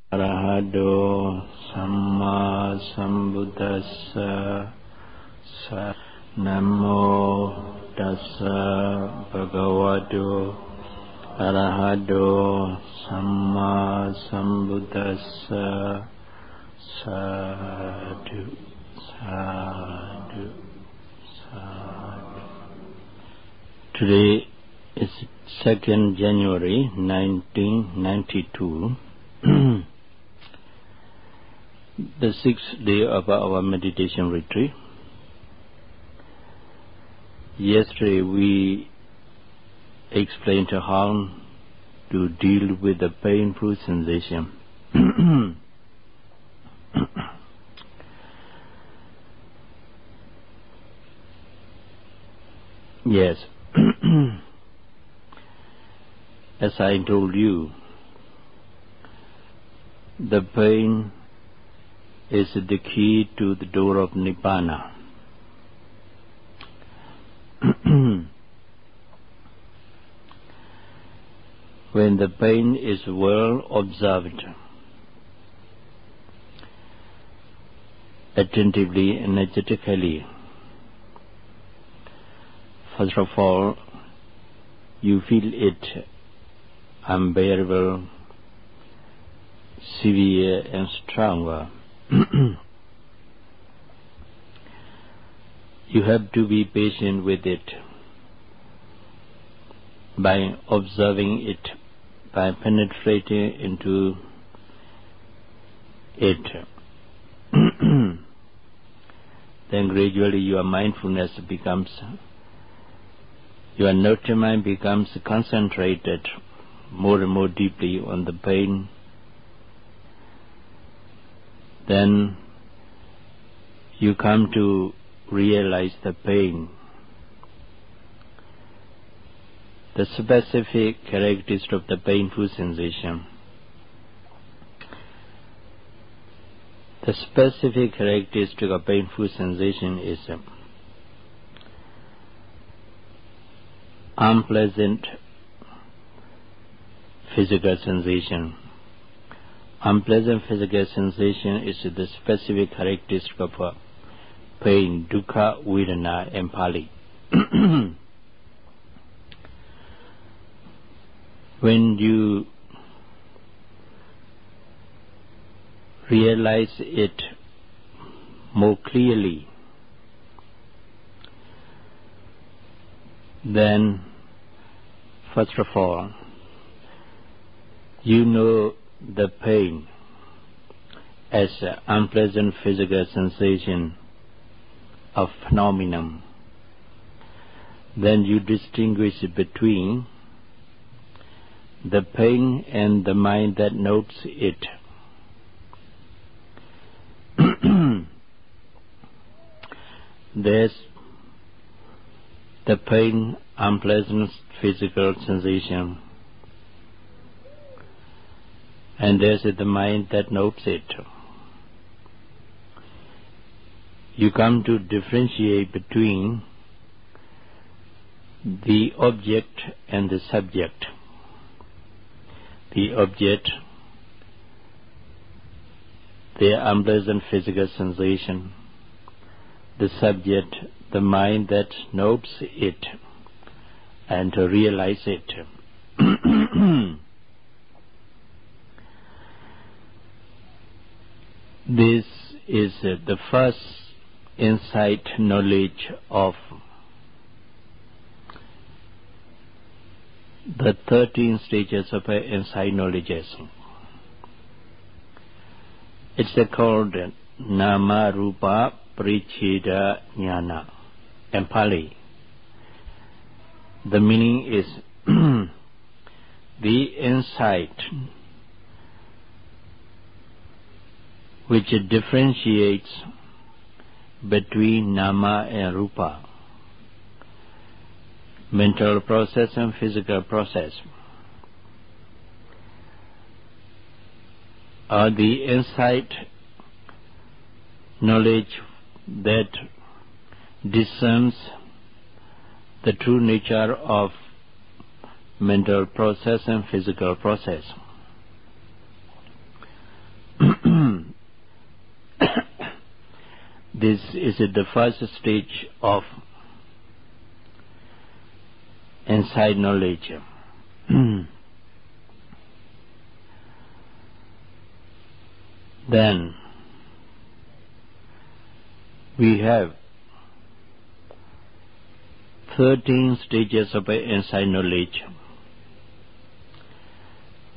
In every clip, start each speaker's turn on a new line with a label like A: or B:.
A: Arahado Samma Sambuddhassa Namo Tassa Bhagavato Arahado Samma Sambuddhassa. Sadhu, sadhu, sadhu. Today is 2nd January 1992. The 6th day of our meditation retreat. Yesterday we explained how to deal with the painful sensation. Yes, as I told you, the pain is the key to the door of Nibbana. When the pain is well observed, attentively, energetically, first of all, you feel it unbearable, severe and stronger. You have to be patient with it by observing it, by penetrating into it. Then gradually your mindfulness becomes, your note mind becomes concentrated more and more deeply on the pain. Then you come to realize the pain, the specific characteristic of the painful sensation. The specific characteristic of painful sensation is unpleasant physical sensation. Unpleasant physical sensation is the specific characteristic of pain, dukkha, vedana, and Pali. When you realize it more clearly, then first of all, you know the pain as an unpleasant physical sensation of phenomenon. Then you distinguish between the pain and the mind that notes it. There's the pain, unpleasant physical sensation, and there's the mind that notes it. You come to differentiate between the object and the subject. The object, the unpleasant physical sensation. The subject, the mind that notes it and to realize it. This is the first insight knowledge of the 13 stages of insight knowledges. It's called Nama Rupa Paricheda Jnana and Pali. The meaning is the insight which differentiates between Nama and Rupa, mental process and physical process, or the insight knowledge that discerns the true nature of mental process and physical process. This is the first stage of insight knowledge. Then we have 13 stages of insight knowledge,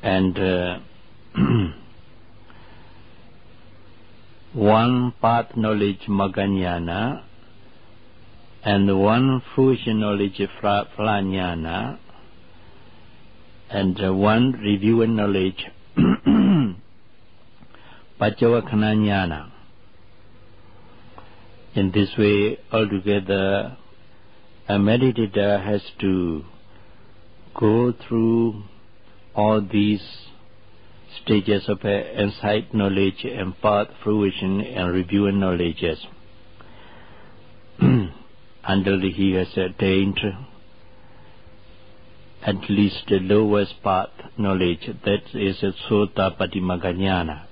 A: and one path knowledge, Maganyana, and one fruition knowledge, Phalanyana, and one review knowledge, Pachavakhananyana. In this way, altogether, a meditator has to go through all these stages of insight knowledge and path, fruition and review knowledges until he has attained at least the lowest path knowledge, that is Sotapattimagga.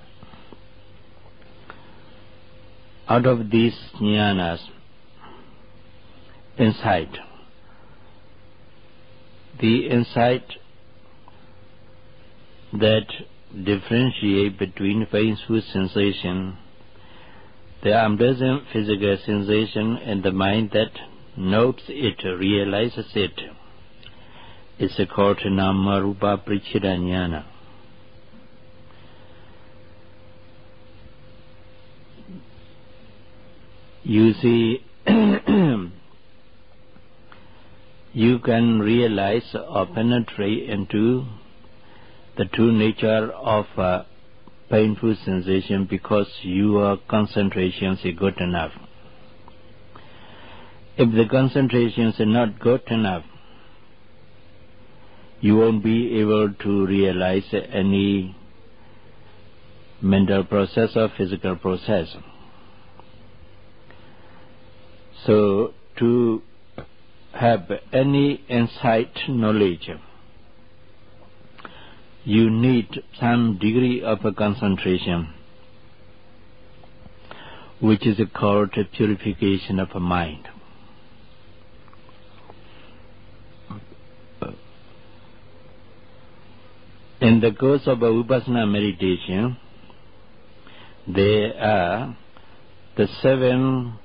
A: Out of these jnanas, insight, the insight that differentiate between painful sensation, the unpleasant physical sensation, and the mind that notes it, realizes it, is called Nama Rupa Paricheda Jnana. You see, you can realize or penetrate into the true nature of painful sensation because your concentration is good enough. If the concentration is not good enough, you won't be able to realize any mental process or physical process. So, to have any insight knowledge, you need some degree of a concentration, which is called purification of a mind. In the course of a Vipassana meditation, there are the 7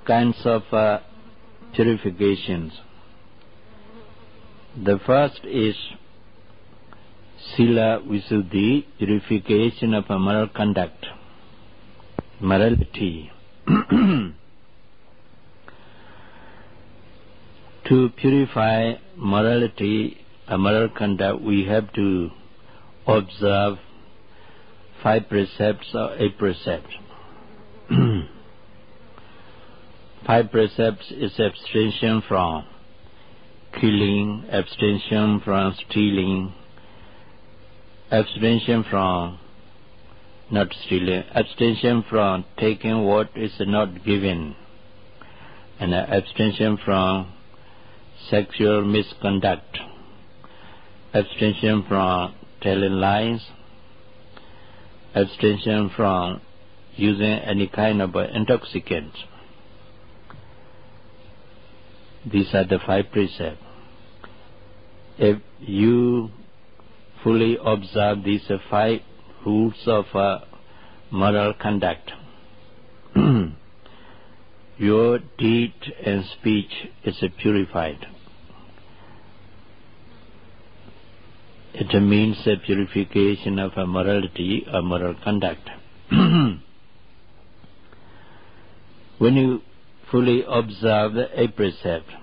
A: kinds of purifications. The first is Sila Visuddhi, purification of a moral conduct, morality. To purify morality, a moral conduct, we have to observe 5 precepts or 8 precepts. 5 precepts is abstention from killing, abstention from stealing, abstention from not stealing, abstention from taking what is not given, and abstention from sexual misconduct, abstention from telling lies, abstention from using any kind of intoxicant. These are the 5 precepts. If you fully observe these 5 rules of moral conduct, your deed and speech is purified. It means a purification of a morality or moral conduct. When you fully observe the 8 precepts,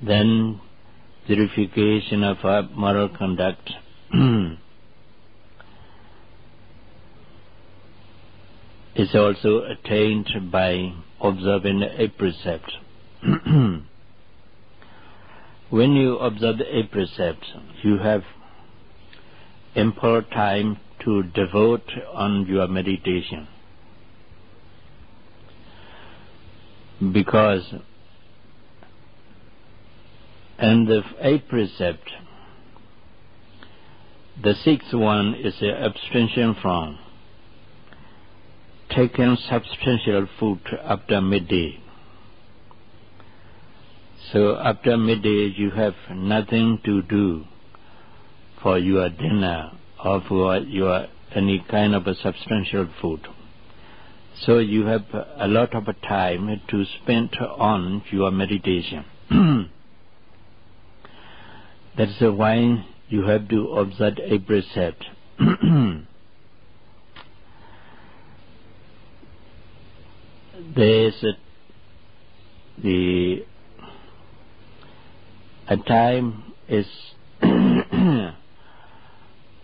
A: then purification of our moral conduct is also attained by observing the 8 precepts. When you observe the 8 precepts, you have ample time to devote on your meditation. Because in the 8th precept, the 6th one is abstention from taken substantial food after midday. So after midday you have nothing to do for your dinner or for your any kind of a substantial food. So you have a lot of time to spend on your meditation. That's why you have to observe a precept. There is a time is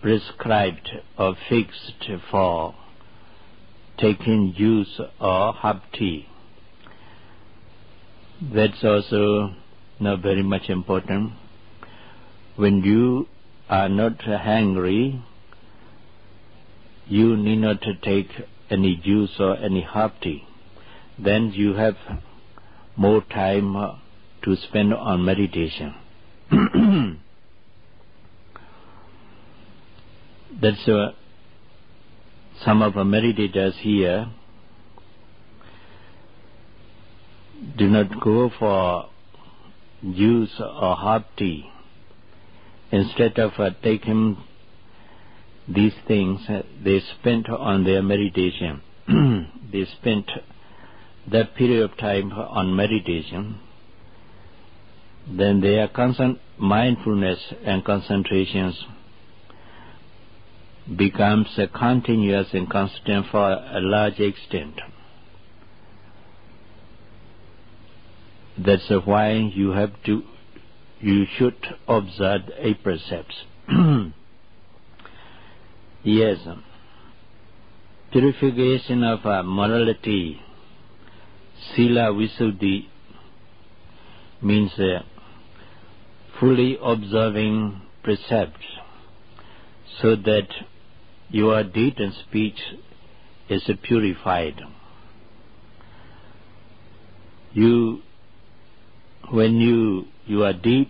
A: prescribed or fixed for taking juice or herb tea. That's also not very much important. When you are not hungry, you need not to take any juice or any herb tea. Then you have more time to spend on meditation. That's some of the meditators here do not go for juice or herb tea. Instead of taking these things, they spend on their meditation. They spend that period of time on meditation. Then their mindfulness and concentrations becomes continuous and constant for a large extent. That's why you should observe a precepts. Yes, purification of morality, sila visuddhi, means fully observing precepts so that your deed and speech is purified. When your deed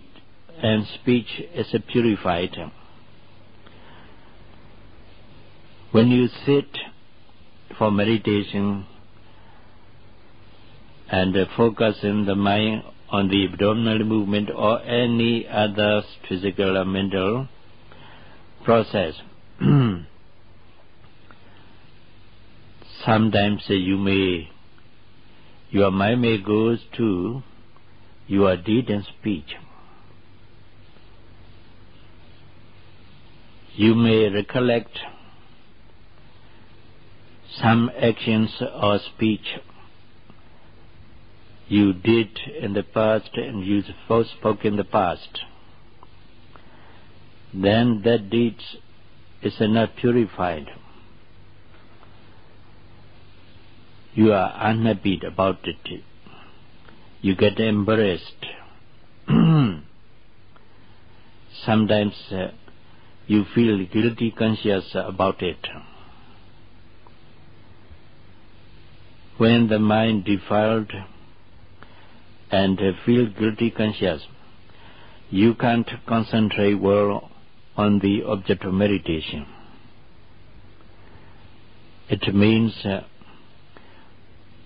A: and speech is purified, when you sit for meditation and focus in the mind on the abdominal movement or any other physical or mental process, sometimes your mind may go to your deed and speech. You may recollect some actions or speech you did in the past and you spoke in the past. Then that deed is not purified. You are unhappy about it. You get embarrassed. Sometimes you feel guilty conscious about it. When the mind defiled and feel guilty conscious, you can't concentrate well on the object of meditation. It means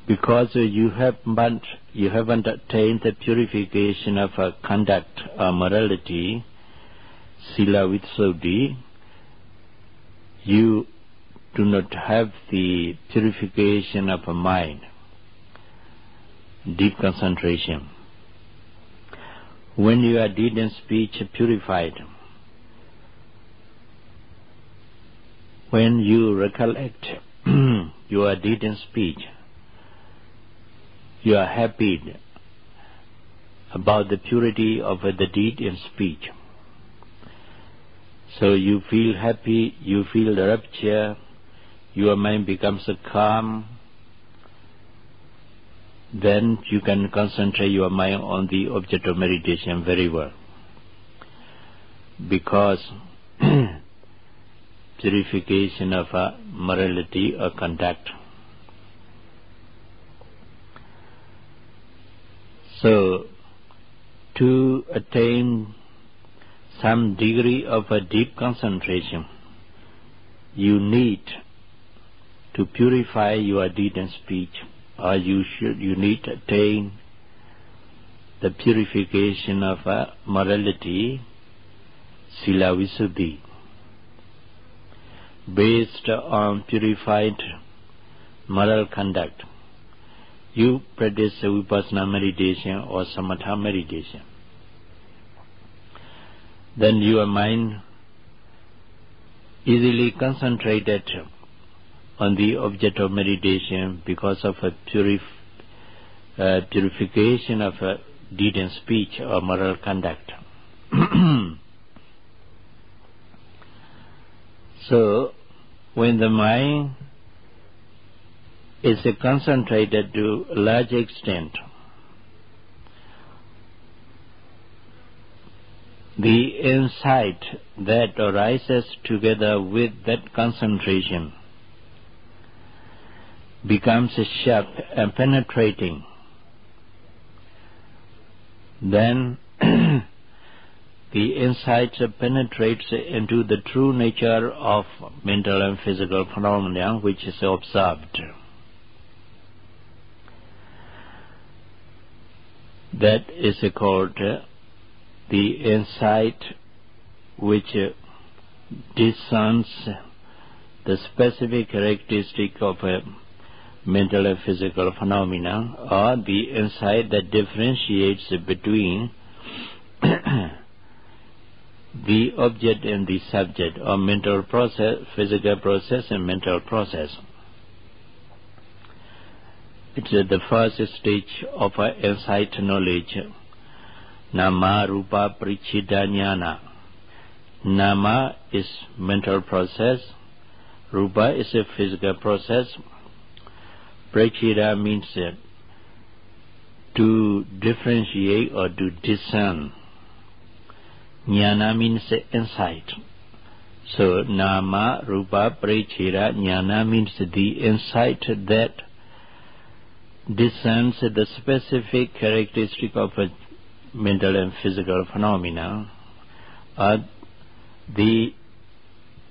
A: because you haven't attained the purification of conduct or morality, sila visuddhi, you do not have the purification of mind, deep concentration. When your deed and speech are purified, when you recollect your deed and speech, you are happy about the purity of the deed and speech. So you feel happy, you feel the rapture, your mind becomes calm. Then you can concentrate your mind on the object of meditation very well. Because purification of morality or conduct. So, to attain some degree of a deep concentration, you need to purify your deed and speech, or you need to attain the purification of morality, Sila Visuddhi. Based on purified moral conduct, you practice Vipassana meditation or Samatha meditation. Then your mind easily concentrated on the object of meditation because of a purification of deed and speech or moral conduct. So, when the mind is concentrated to a large extent, the insight that arises together with that concentration becomes sharp and penetrating. Then the insight penetrates into the true nature of mental and physical phenomena which is observed. That is called the insight which discerns the specific characteristic of a mental and physical phenomena, or the insight that differentiates between the object and the subject, or mental process, physical process and mental process. It's the first stage of insight knowledge. Nama Rupa Parichida Jnana. Nama is mental process, Rupa is a physical process. Parichida means to differentiate or to discern. Jnana means insight. So Nama Rupa Parichida Jnana means the insight that discerns the specific characteristic of a mental and physical phenomena, or the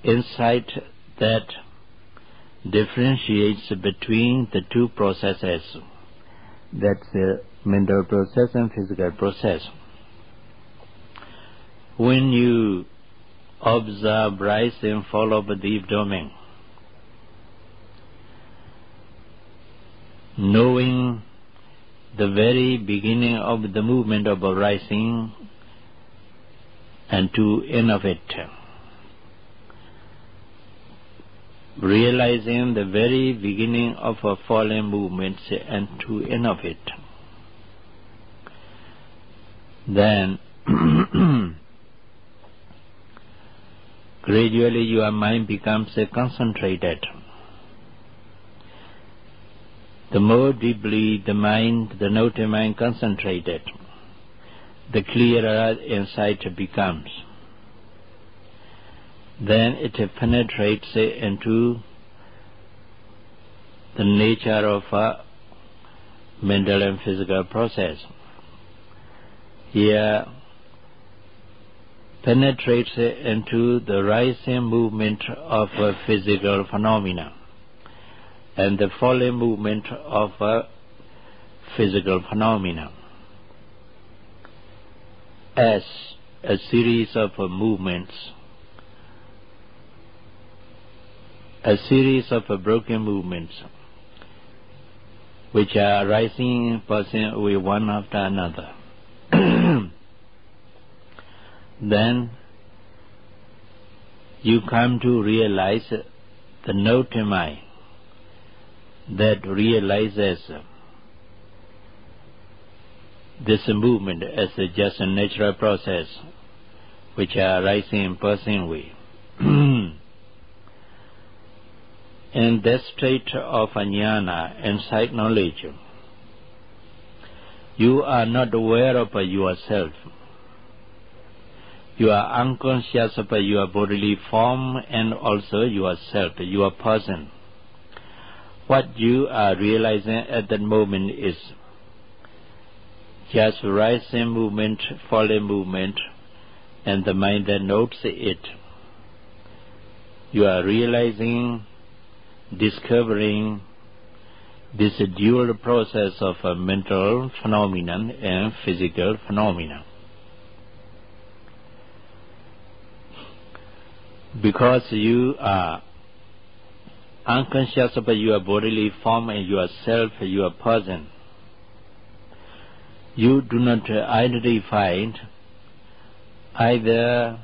A: insight that differentiates between the two processes, that's the mental process and physical process. When you observe rise and fall of the deep domain, knowing the very beginning of the movement of arising and to end of it, realizing the very beginning of a falling movement and to end of it, then gradually your mind becomes concentrated. The more deeply the note mind concentrated, the clearer insight becomes. Then it penetrates into the nature of a mental and physical process. Here penetrates into the rising movement of a physical phenomena and the falling movement of a physical phenomena as a series of movements, a series of broken movements which are arising passing away one after another. Then you come to realize the note mind that realizes this movement as just a natural process which are arising and passing away. In this state of jnana, insight knowledge, you are not aware of yourself. You are unconscious of your bodily form and also yourself, your person. What you are realizing at that moment is just rising movement, falling movement, and the mind that notes it. You are realizing discovering this dual process of a mental phenomenon and physical phenomenon. Because you are unconscious about your bodily form and yourself, your person, you do not identify either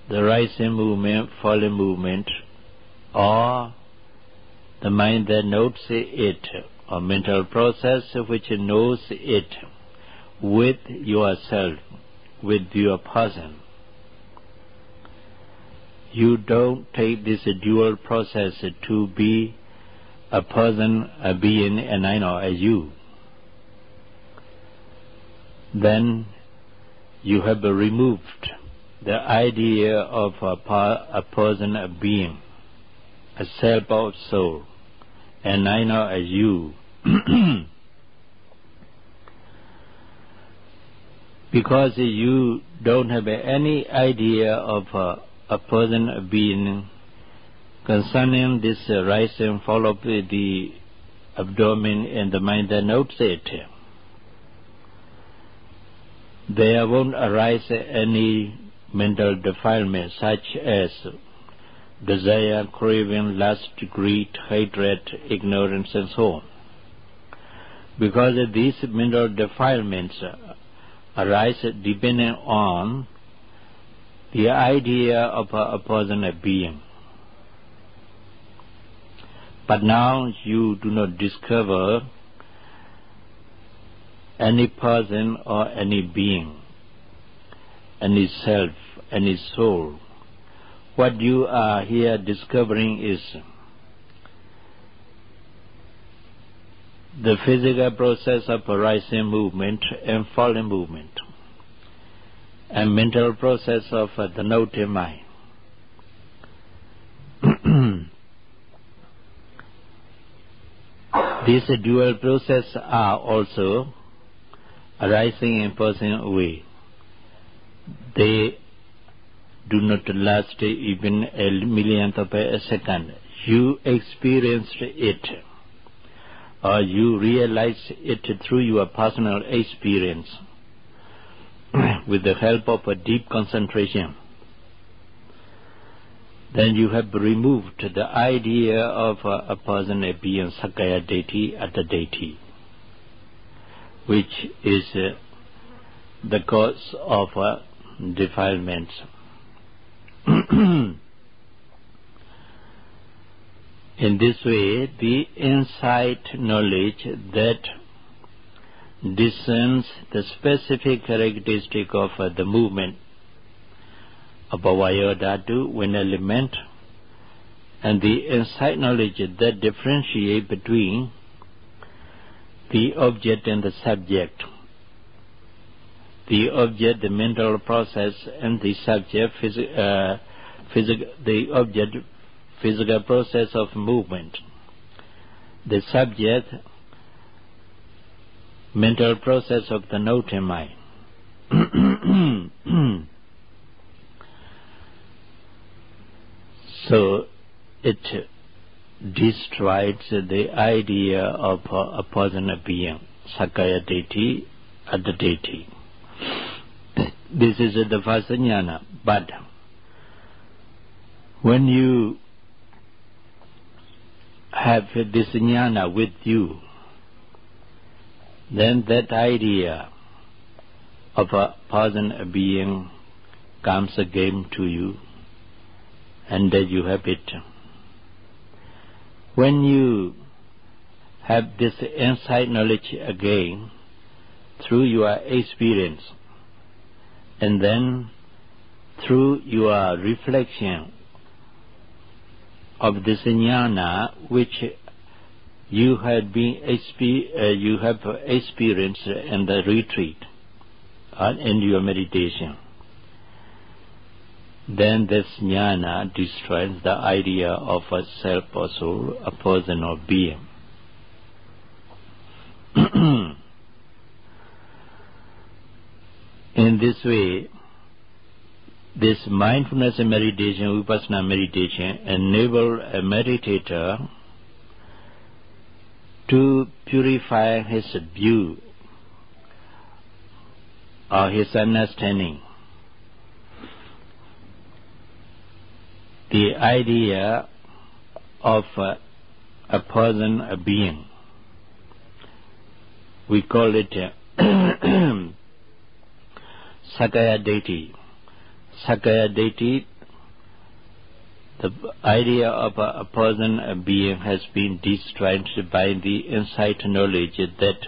A: the rising movement, falling movement, or the mind that notes it, or mental process which knows it with yourself, with your person. You don't take this dual process to be a person, a being, and I know as you. Then you have removed the idea of a person, a being, a self or soul, and I know as you. Because you don't have any idea of a person, a being, concerning this rise and fall of the abdomen and the mind that notes it, there won't arise any mental defilement such as desire, craving, lust, greed, hatred, ignorance, and so on. Because these mental defilements arise depending on the idea of a person, a being. But now you do not discover any person or any being, any self, any soul. What you are here discovering is the physical process of rising movement and falling movement, and mental process of the noting mind. These dual processes are also arising and passing away. They do not last even a millionth of a second. You experienced it, or you realize it through your personal experience with the help of a deep concentration. Then you have removed the idea of a person, a being, Sakaya deity, Atta deity, which is the cause of defilement. In this way, the insight knowledge that discerns the specific characteristic of the movement of a Vaya Dhatu, wind element, and the insight knowledge that differentiate between the object and the subject, the object, the mental process, and the subject, the object, physical process of movement, the subject, mental process of the noting mind. So it destroys the idea of a person, a being, Sakaya deity, Atta deity. This is the first jnana. But when you have this jnana with you, then that idea of a person, a being, comes again to you, and that you have it. When you have this insight knowledge again through your experience, and then through your reflection of this jnana which you have experienced in the retreat and in your meditation, then this jnana destroys the idea of a self or soul, a person or being. In this way, This mindfulness meditation, Vipassana meditation, enable a meditator to purify his view or his understanding. The idea of a person, a being. We call it Sakaya Deity. Sakaya Deity, the idea of a person, a being, has been destroyed by the insight knowledge that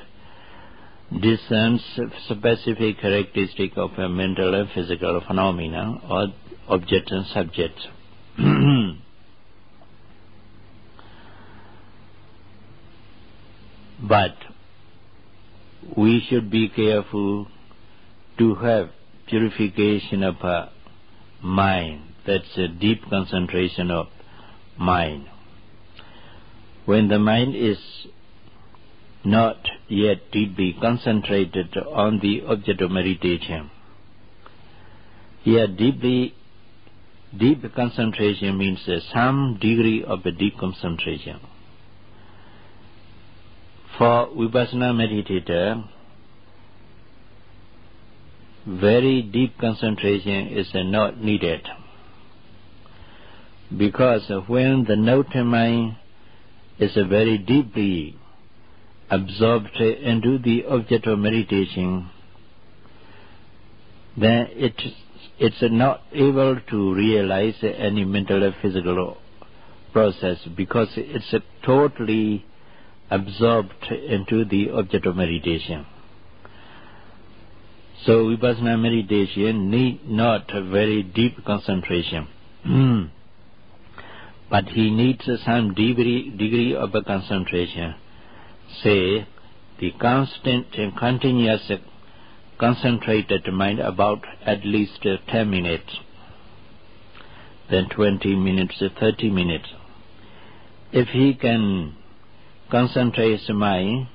A: discerns specific characteristic of a mental and physical phenomena or object and subject. But we should be careful to have purification of mind. That's a deep concentration of mind. When the mind is not yet deeply concentrated on the object of meditation, here deep concentration means some degree of a deep concentration. For Vipassana meditator, very deep concentration is not needed, because when the note mind is very deeply absorbed into the object of meditation, then it's not able to realize any mental or physical process, because it's totally absorbed into the object of meditation. So Vipassana meditation need not a very deep concentration, but he needs some degree of a concentration. Say, the constant and continuous concentrated mind about at least 10 minutes, then 20 minutes, 30 minutes. If he can concentrate his mind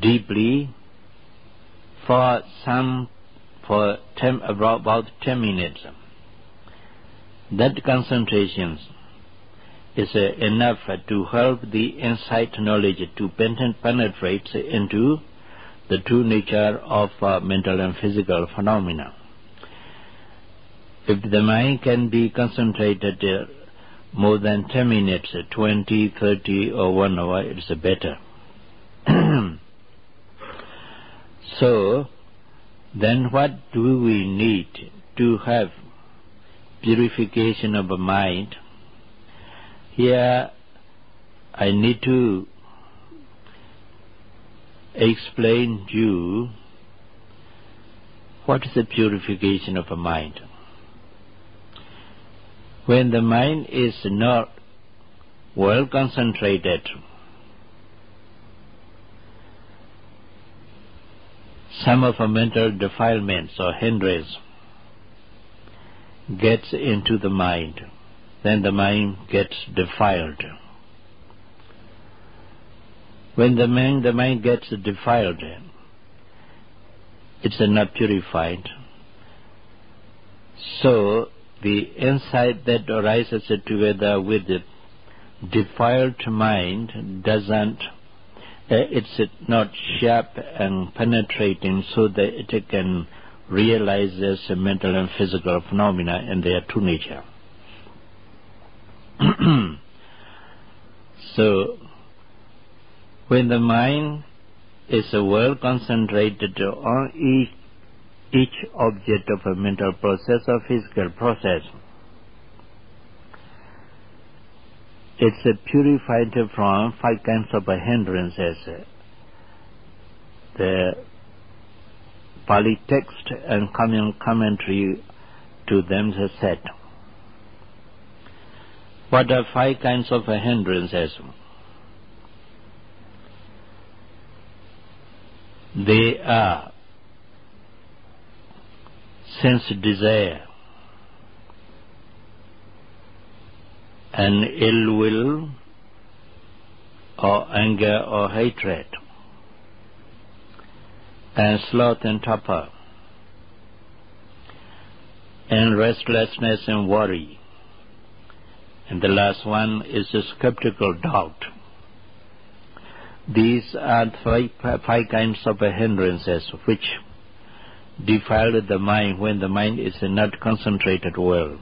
A: deeply for about 10 minutes, that concentration is enough to help the insight knowledge to penetrate into the true nature of mental and physical phenomena. If the mind can be concentrated more than 10 minutes, 20, 30 or 1 hour, it's better. So, then what do we need to have purification of the mind? Here I need to explain to you what is the purification of the mind. When the mind is not well concentrated, some of the mental defilements or hindrance gets into the mind, then the mind gets defiled. When the mind gets defiled, it's not purified. So the insight that arises together with the defiled mind it's not sharp and penetrating so that it can realize this mental and physical phenomena in their true nature. So, when the mind is well concentrated on each object of a mental process or physical process, it's purified from 5 kinds of hindrances. The Pali text and commentary to them is said. What are 5 kinds of hindrances? They are sense desire, and ill will or anger or hatred, and sloth and torpor, and restlessness and worry. And the last one is the skeptical doubt. These are five kinds of hindrances which defile the mind when the mind is not concentrated well.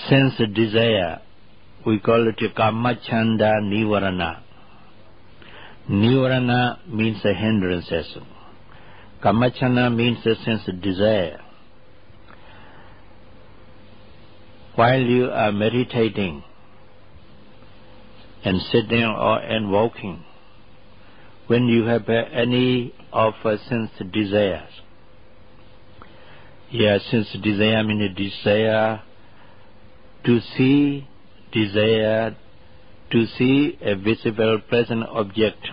A: Sense desire, we call it kamachanda nivarana. Nivarana means hindrances. Kamachana means sense desire. While you are meditating and sitting and walking, when you have any of sense desires, sense desire means desire to see, desire to see a visible present object,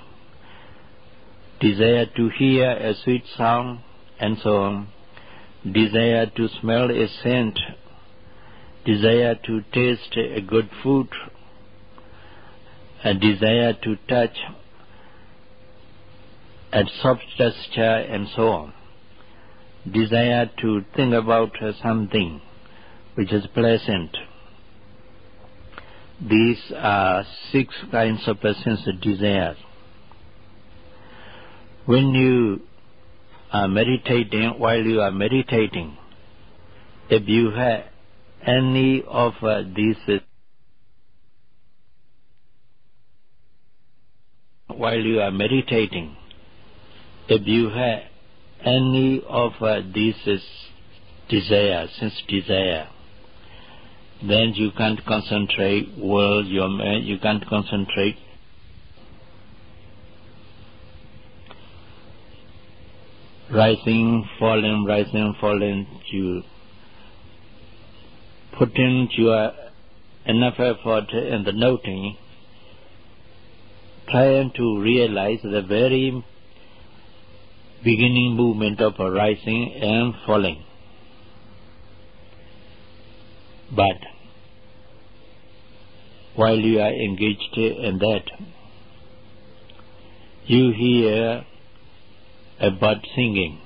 A: desire to hear a sweet sound, and so on, desire to smell a scent, desire to taste a good food, a desire to touch a soft texture, and so on, desire to think about something which is pleasant. These are 6 kinds of sense desires. When you are meditating, while you are meditating, if you have any of these, while you are meditating, if you have any of these desires, sense desire, then you can't concentrate well. You can't concentrate. Rising, falling. You put in your enough effort in the noting, trying to realize the very beginning movement of rising and falling. But while you are engaged in that, you hear a bird singing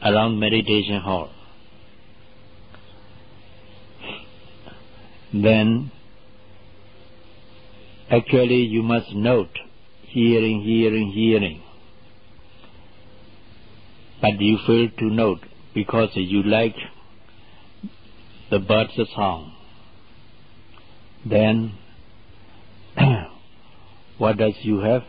A: around meditation hall. Then actually you must note hearing. But you fail to note because you like the bird's song. Then what does you have?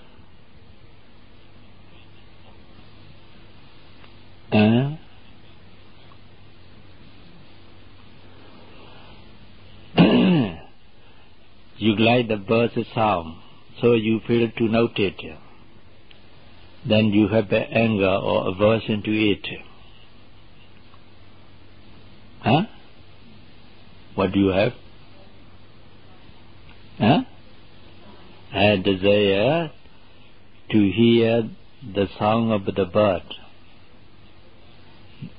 A: You like the bird's sound, so you fail to note it. Then you have anger or aversion to it. What do you have? A desire to hear the song of the bird.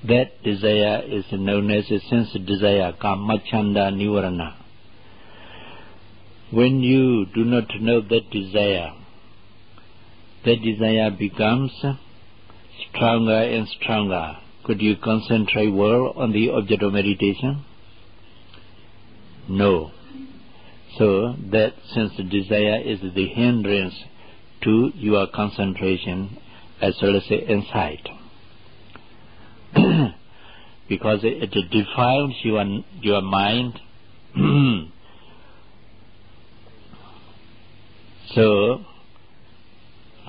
A: That desire is known as a sense desire, kamachanda nivarana. When you do not know that desire becomes stronger and stronger. Could you concentrate well on the object of meditation? No. So that sense desire is the hindrance to your concentration as well as insight. Because it defiles your mind. So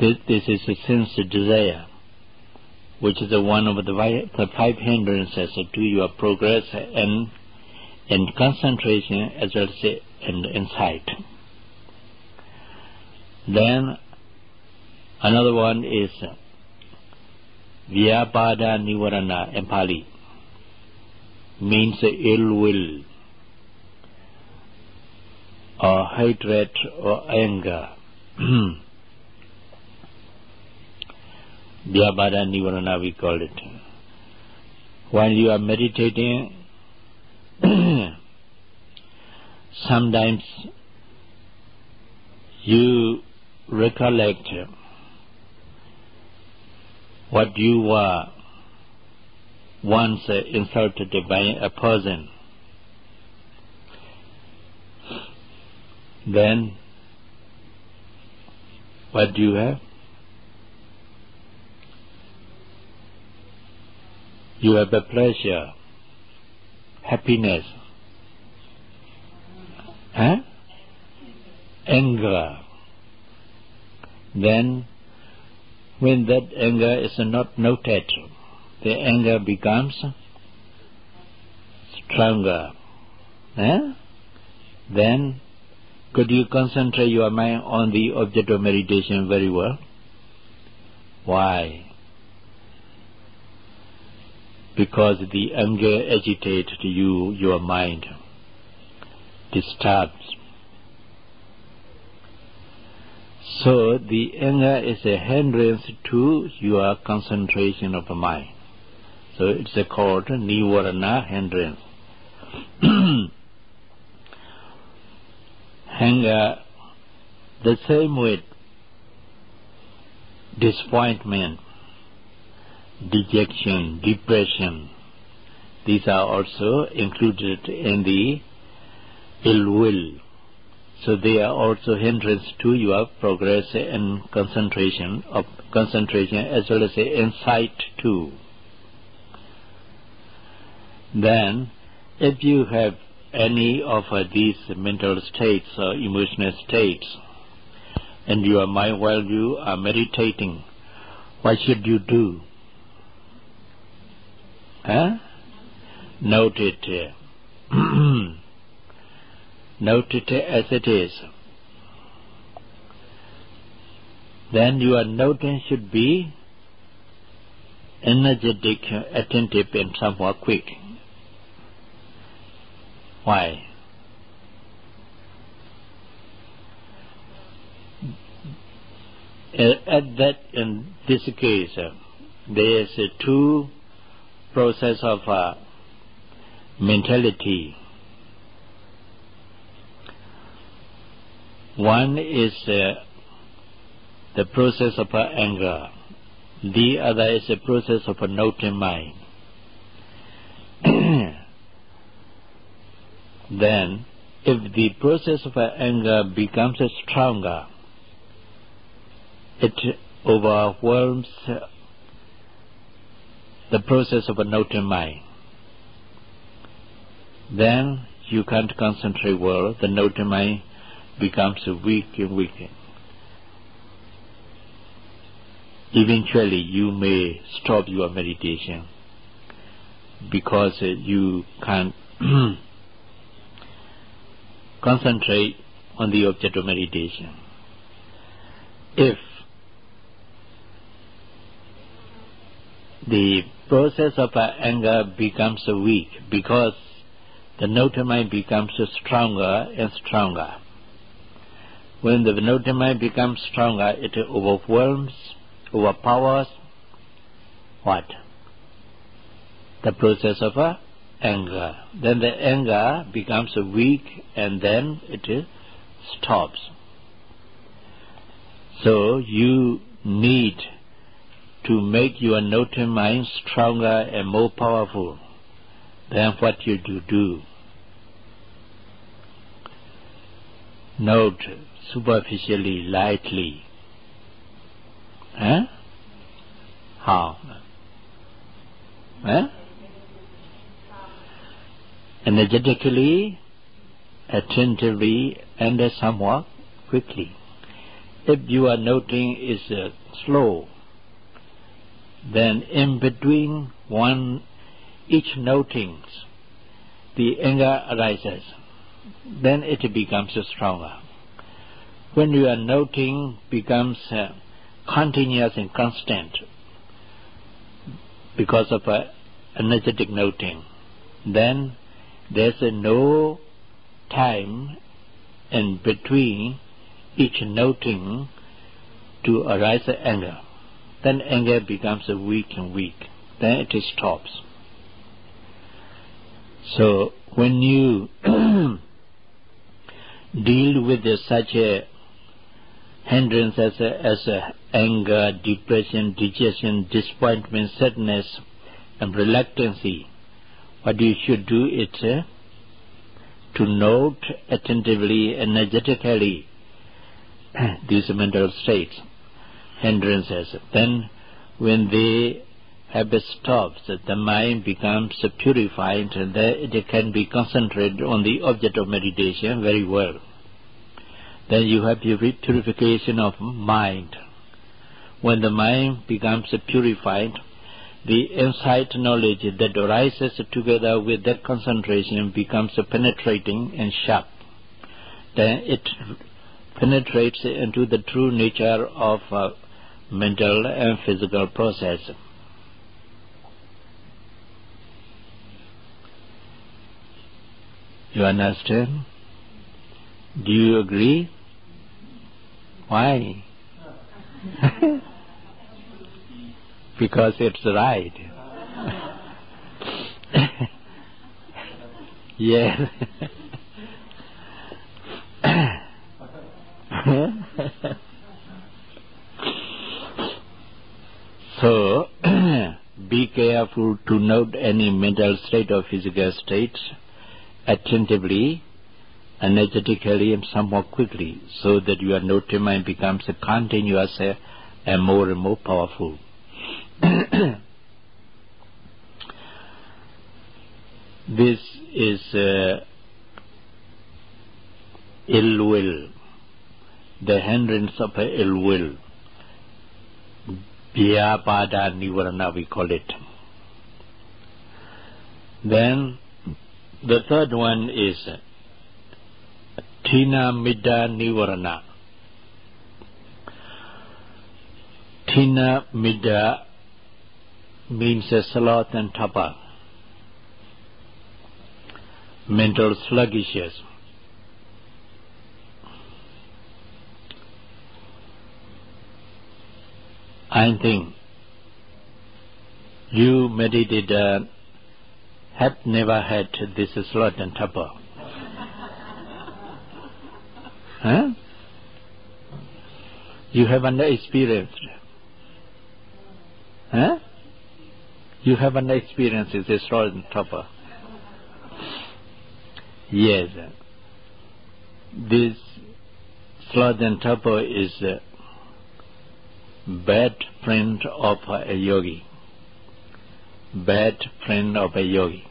A: this is a sense desire, which is one of the 5 hindrances to your progress and concentration as well as in insight. Then another one is Vyapada Nivarana in Pali, means ill will or hatred or anger. Vyapada Nivarana we call it. While you are meditating, sometimes you recollect what you were once insulted by a person, then what do you have? You have a pleasure, happiness, anger. Then when that anger is not noted, the anger becomes stronger. Then could you concentrate your mind on the object of meditation very well? Why? Because the anger agitates you, your mind, disturbs. So the anger is a hindrance to your concentration of the mind. So it's called nivarana hindrance. Anger, the same with disappointment, dejection, depression. These are also included in the ill will. So they are also hindrance to your progress and concentration as well as insight too. Then, if you have any of these mental states or emotional states, and your mind while you are meditating, what should you do? Note it. Note it as it is. Then your noting should be energetic, attentive, and somewhat quick. Why? In this case, there is two process of mentality. One is the process of anger. The other is the process of a noting mind. Then, if the process of anger becomes stronger, it overwhelms the process of a noting mind. Then you can't concentrate well. The noting mind becomes weak and weak. Eventually you may stop your meditation because you can't concentrate on the object of meditation. If the process of anger becomes weak because the noting mind becomes stronger and stronger. When the noting mind becomes stronger, it overpowers what? The process of anger. Then the anger becomes weak and then it stops. So you need to make your noting mind stronger and more powerful than what you do. Note superficially, lightly. How? Energetically, attentively, and somewhat quickly. If your noting is slow, then in between each noting, the anger arises. Then it becomes stronger. When your noting becomes continuous and constant because of energetic noting, then there's no time in between each noting to arise anger. Then anger becomes weak and weak. Then it stops. So when you deal with such a hindrances as anger, depression, dejection, disappointment, sadness, and reluctancy, what you should do is to note attentively, energetically these mental states, hindrances. Then when they have stopped, the mind becomes purified, and it can be concentrated on the object of meditation very well. Then you have purification of mind. When the mind becomes purified, the insight knowledge that arises together with that concentration becomes penetrating and sharp. Then it penetrates into the true nature of mental and physical process. You understand? Do you agree? Why? Because it's right. Yes. So, be careful to note any mental state or physical states attentively, energetically, and somewhat quickly, so that your noting mind becomes continuous and more powerful. This is ill will, the hindrance of ill will. Vyapada nivarana, we call it. Then the third one is Tina Midda Nivarana. Tina Midda means sloth and tapa, mental sluggishness. I think you meditated have never had this sloth and tapa. Huh? You haven't experienced. Huh? You haven't experienced this sloth and tapa. Yes. This sloth and tapa is a bad friend of a yogi. Bad friend of a yogi.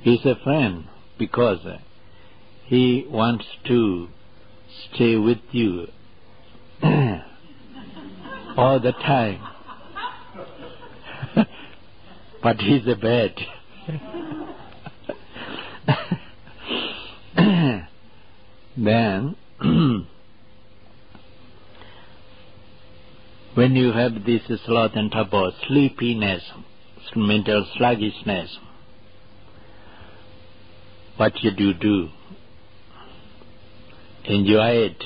A: He's a friend because he wants to stay with you all the time. But he's a bad. Then when you have this sloth and tapa, sleepiness, mental sluggishness, what should you do? Enjoy it.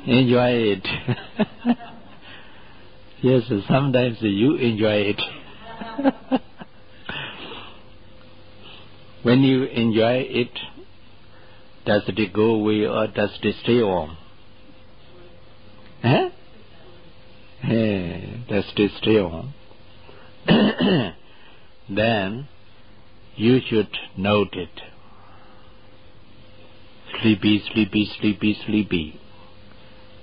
A: Enjoy it. Yes, sometimes you enjoy it. When you enjoy it, does it go away or does it stay on? Huh? Does it stay on? Then you should note it. Sleepy, sleepy, sleepy, sleepy.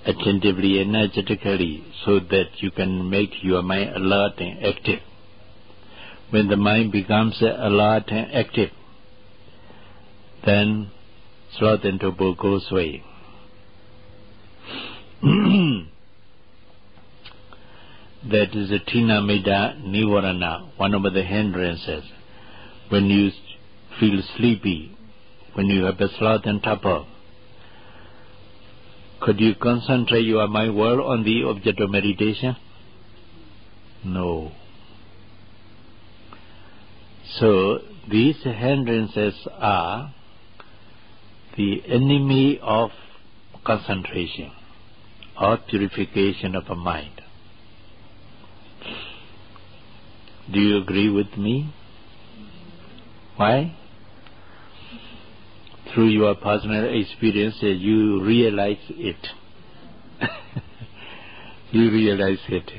A: Attentively, energetically, so that you can make your mind alert and active. When the mind becomes alert and active, then sloth and tapa goes away. That is a Tina Midda Nivarana, one of the hindrances. When you feel sleepy, when you have a sloth and tapa, could you concentrate your mind well on the object of meditation? No. So these hindrances are the enemy of concentration or purification of a mind. Do you agree with me? Why? through your personal experience, you realize it. You realize it.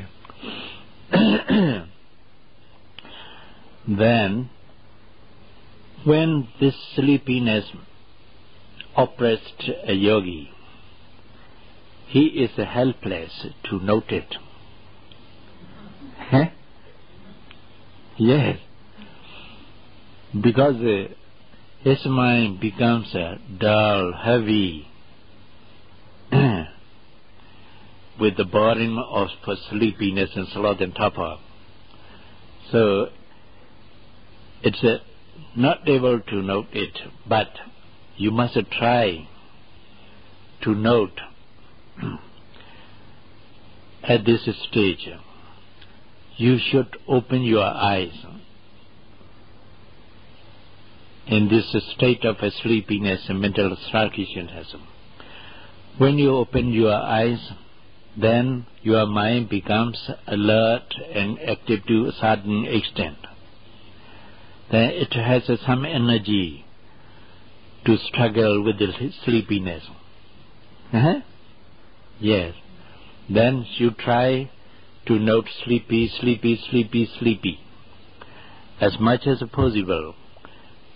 A: Then, when this sleepiness oppressed a yogi, he is helpless to note it. Yes, because his mind becomes dull, heavy, with the burden of sleepiness and sloth and torpor. So it's not able to note it, but you must try to note at this stage. You should open your eyes in this state of sleepiness and mental sluggishness. When you open your eyes, then your mind becomes alert and active to a certain extent. Then it has some energy to struggle with the sleepiness. Yes. Then you try to note sleepy, sleepy, sleepy, sleepy as much as possible,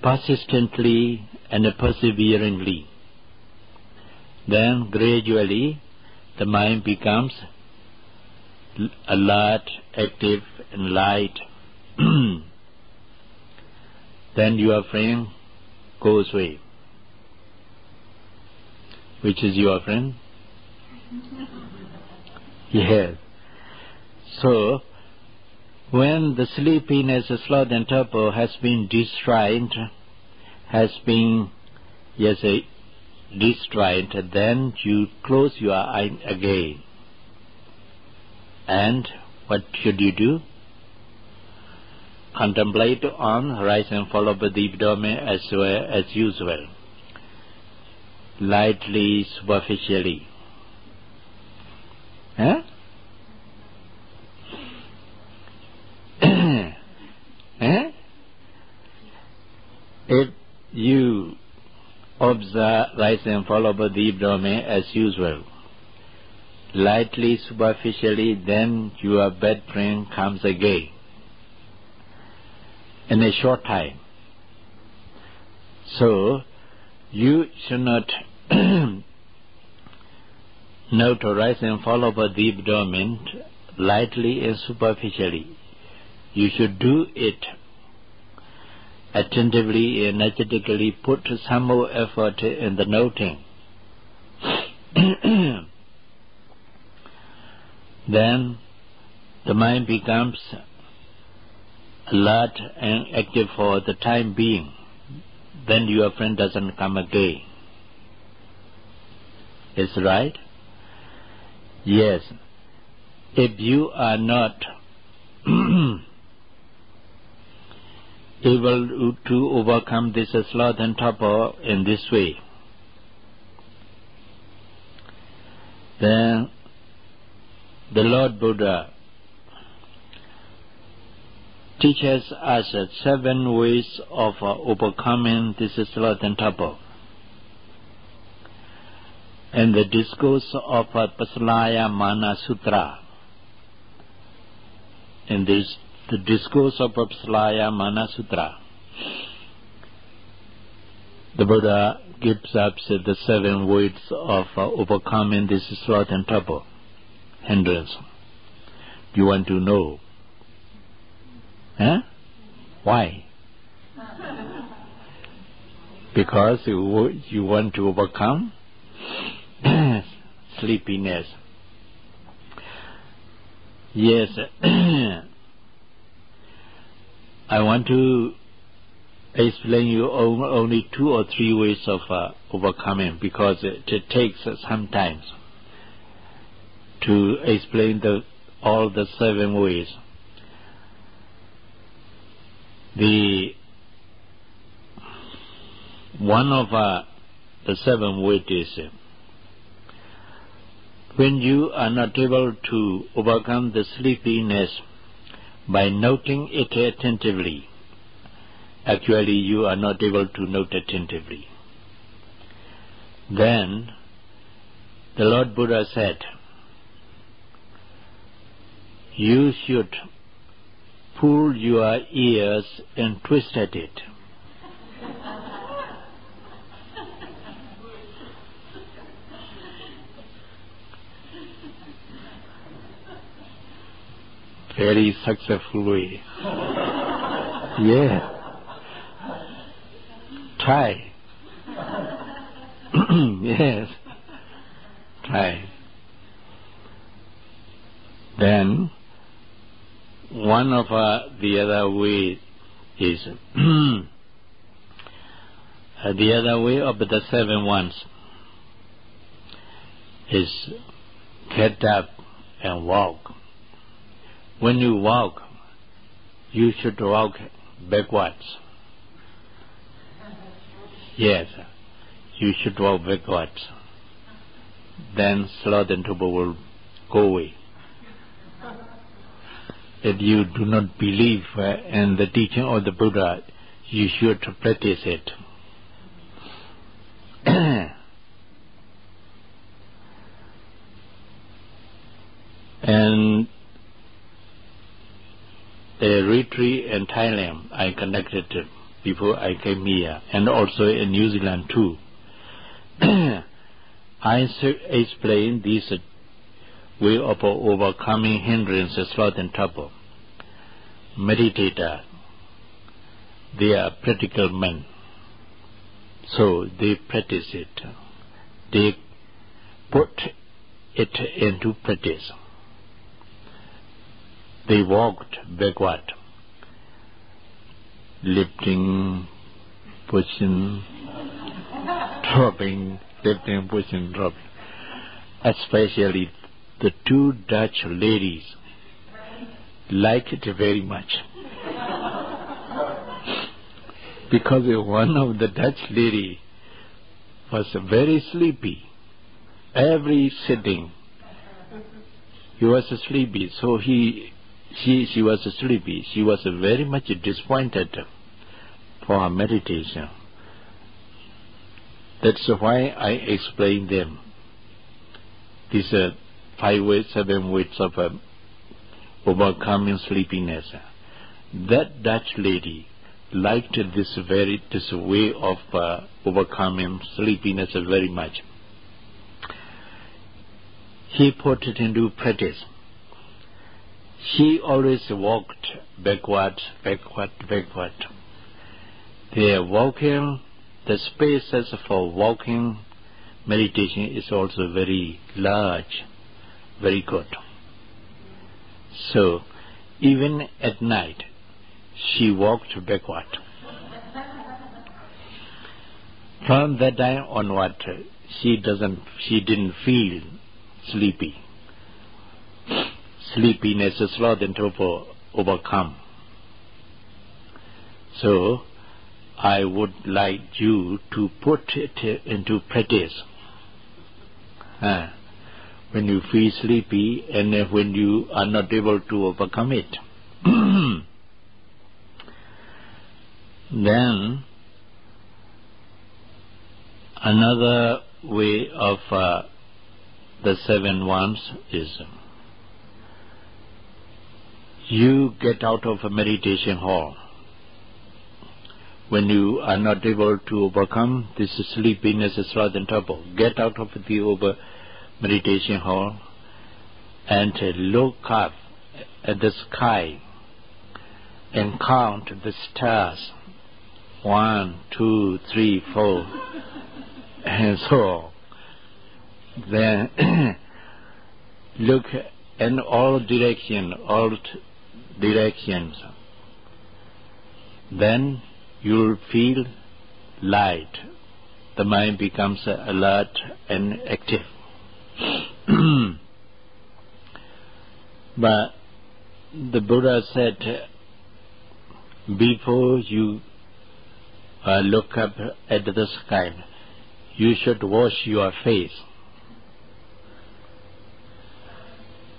A: persistently and perseveringly. Then gradually the mind becomes alert, active and light. Then your friend goes away. Which is your friend? Yes. So, when the sleepiness, sloth and torpor has been destroyed, then you close your eye again. And what should you do? Contemplate on rise and fall of the Dhamma as well as usual, lightly, superficially. If you observe rise and fall of the Dhamma as usual, lightly, superficially, then your bad friend comes again in a short time. So you should not note rise and fall of a deep dormant lightly and superficially. You should do it attentively, energetically, put some more effort in the noting. Then the mind becomes alert and active for the time being. Then your friend doesn't come again. Is right? Yes. If you are not able to overcome this sloth and torpor in this way, then the Lord Buddha teaches us 7 ways of overcoming this sloth and torpor. In the discourse of Pasalaya Mana Sutra, in the discourse of Pasalaya Mana Sutra, the Buddha gives us the 7 ways of overcoming this sloth and torpor hindrance. You want to know? Why? Because you want to overcome sleepiness. Yes. I want to explain you only 2 or 3 ways of overcoming, because it takes some time to explain all the 7 ways. One of the 7 ways is, when you are not able to overcome the sleepiness by noting it attentively, actually you are not able to note attentively. Then the Lord Buddha said, you should pull your ears and twist at it. Very successful way. Yeah. Try. Yes. Try. Then one of the other way is the other way of the 7 ones is get up and walk. When you walk, you should walk backwards. Yes, you should walk backwards. Then sloth and torpor will go away. If you do not believe in the teaching of the Buddha, you should practice it. And a retreat in Thailand I conducted before I came here, and also in New Zealand too. I explained this way of overcoming hindrances, sloth and torpor. Meditator, they are practical men, so they practice it. They put it into practice. They walked backward, lifting, pushing, dropping, lifting, pushing, dropping. Especially the 2 Dutch ladies liked it very much. Because one of the Dutch lady was very sleepy. Every sitting, he was sleepy, so she was sleepy. She was very much disappointed for her meditation. That's why I explained them. These 5 ways, 7 ways of overcoming sleepiness. That Dutch lady liked this way of overcoming sleepiness very much. He put it into practice. She always walked backward. They are walking. The spaces for walking meditation is also very large, very good. So even at night, she walked backward. From that time onward, she didn't feel sleepy. Sleepiness, sloth and torpor overcome. So I would like you to put it into practice. When you feel sleepy and when you are not able to overcome it. Then another way of the 7 ones is you get out of a meditation hall. When you are not able to overcome this sleepiness, sloth and torpor, get out of the meditation hall and look up at the sky and count the stars. 1, 2, 3, 4, and so on. Then look in all directions. Then you will feel light. The mind becomes alert and active. But the Buddha said, before you look up at the sky, you should wash your face.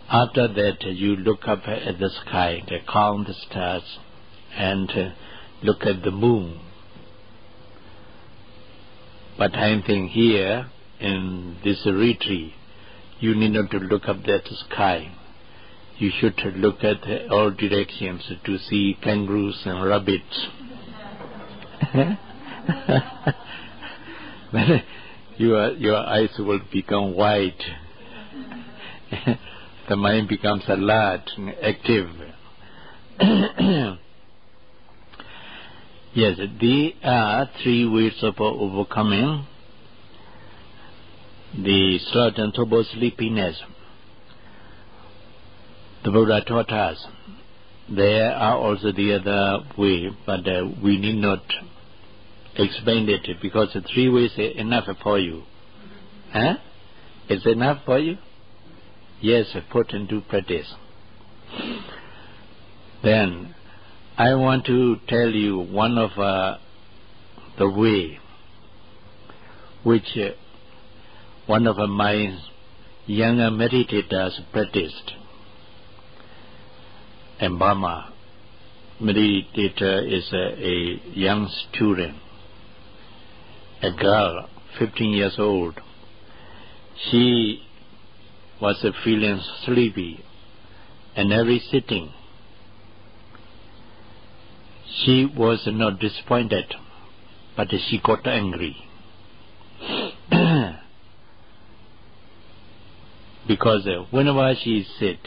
A: After that, you look up at the sky, count the stars, and look at the moon. But I think here in this retreat, you need not to look up at the sky. You should look at all directions to see kangaroos and rabbits. Then your eyes will become wide. The mind becomes alert and active. Yes, there are three ways of overcoming the sloth and trouble sleepiness. The Buddha taught us. There are also the other way, but we need not explain it because the three ways are enough for you. Huh? Is enough for you? Yes, put into practice. Then I want to tell you one of the way which one of my younger meditators practiced. In Burma, meditator is a young student, a girl, 15 years old. She was feeling sleepy, and every sitting, she was not disappointed, but she got angry. Because whenever she sit,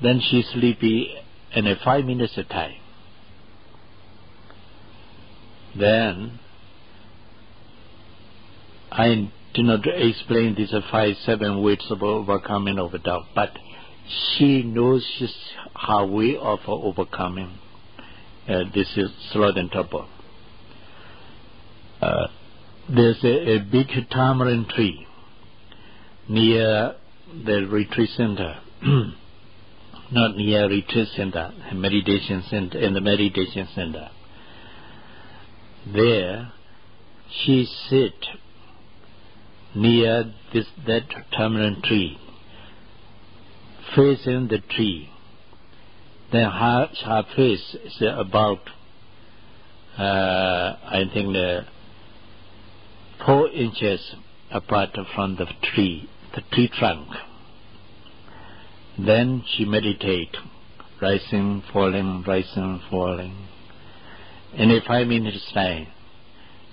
A: then she's sleepy in a 5 minutes a time. Then I do not explain these 5-7 ways of overcoming over doubt, but she knows her way of overcoming. This is sloth and trouble. There's a big tamarind tree near the retreat center. Not near retreat center, meditation center, in the meditation center. There, she sit near that tamarind tree, facing the tree. Then her face is about, I think, 4 inches apart from the tree trunk. Then she meditate, rising, falling, rising, falling. In a 5 minutes time,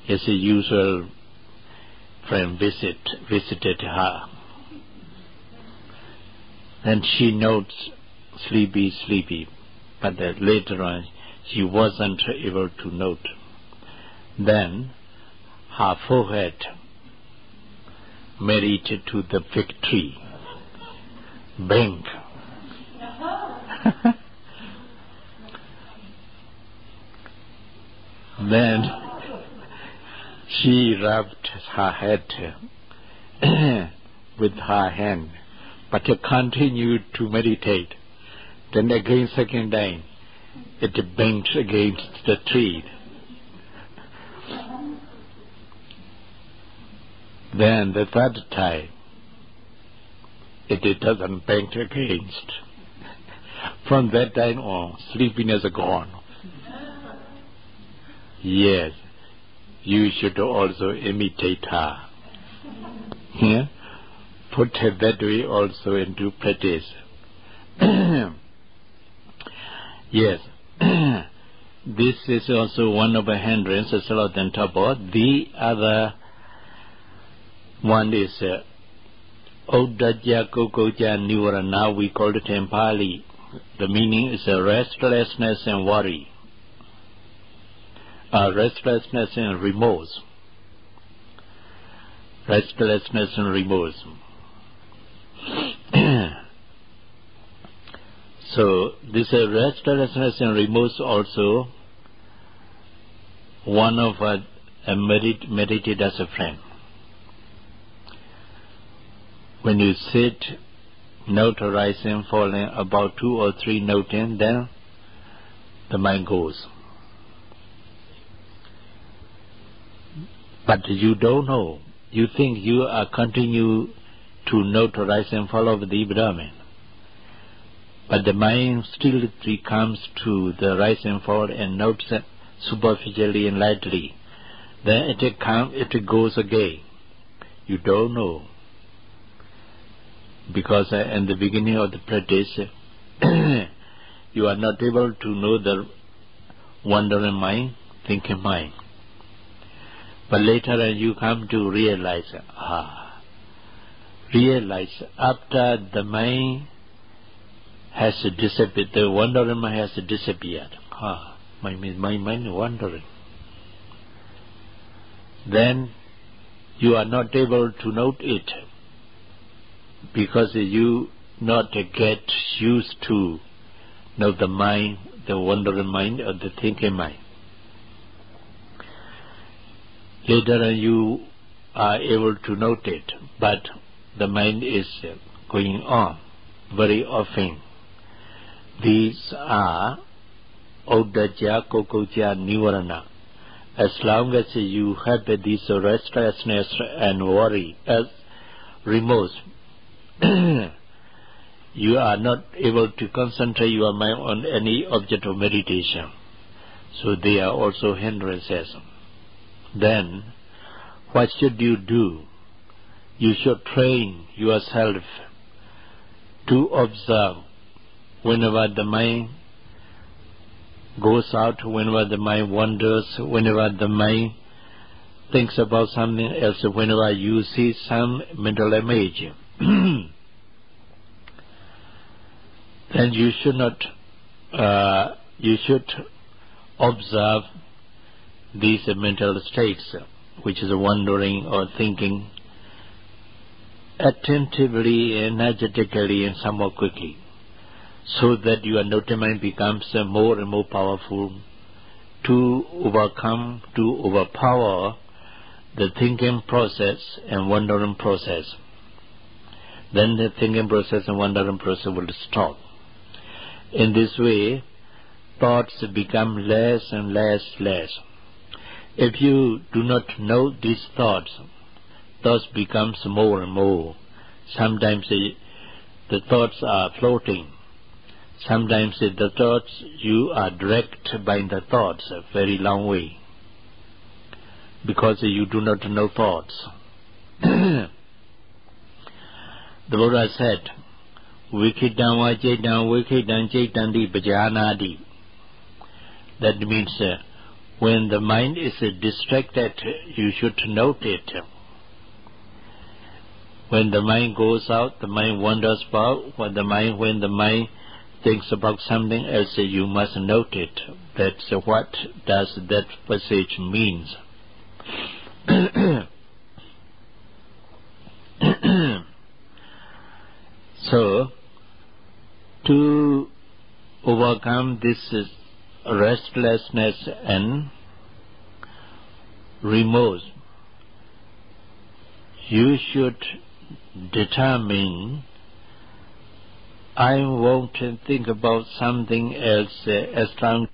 A: as a usual friend visited her. Then she notes sleepy, but later on she wasn't able to note. Then her forehead married to the fig tree. Blink. Then she rubbed her head with her hand, but continued to meditate. Then again, second time, it banged against the tree. Then the third time, it doesn't bang against. From that time on, sleepiness is gone. Yes, you should also imitate her. Yeah? Put her that way also into practice. Yes. This is also one of the hindrances, sloth and trouble. The other one is Uddaja Kokoja Nivarana, we call it in Pali. The meaning is restlessness and worry. Restlessness and remorse. Restlessness and remorse. So this restlessness and remorse also one of meditate as a friend. When you sit, note rising, falling, about 2 or 3 noting, then the mind goes. But you don't know. You think you are continue to note rise and fall of the Brahman. But the mind still comes to the rise and fall and notes it superficially and lightly. Then it goes again. You don't know. Because in the beginning of the practice, you are not able to know the wandering mind, thinking mind. But later you come to realize, after the mind has disappeared, the wandering mind has disappeared. My mind is wandering. Then you are not able to note it because you not get used to know the mind, the wandering mind or the thinking mind. Later you are able to note it, but the mind is going on very often. These are Uddaja, Kokoja, Nivarana. As long as you have this restlessness and worry as remorse, you are not able to concentrate your mind on any object of meditation. So they are also hindrances. Then, what should you do? You should train yourself to observe whenever the mind goes out, whenever the mind wanders, whenever the mind thinks about something else, whenever you see some mental image. Then you should not, you should observe these mental states, which is wandering or thinking, attentively, energetically, and somewhat quickly, so that your noting mind becomes more and more powerful to overcome, to overpower the thinking process and wandering process. Then the thinking process and wandering process will stop. In this way, thoughts become less and less. If you do not know these thoughts becomes more and more. Sometimes the thoughts are floating. Sometimes the thoughts, you are directed by the thoughts a very long way, because you do not know thoughts. The Buddha said, Vikidam vajidam vikidam chaitandi bhajanadi. That means when the mind is distracted, you should note it. When the mind goes out, the mind wanders about. When the mind thinks about something else, you must note it. That's what does that passage means. So, to overcome this restlessness and remorse, you should determine, I won't think about something else as long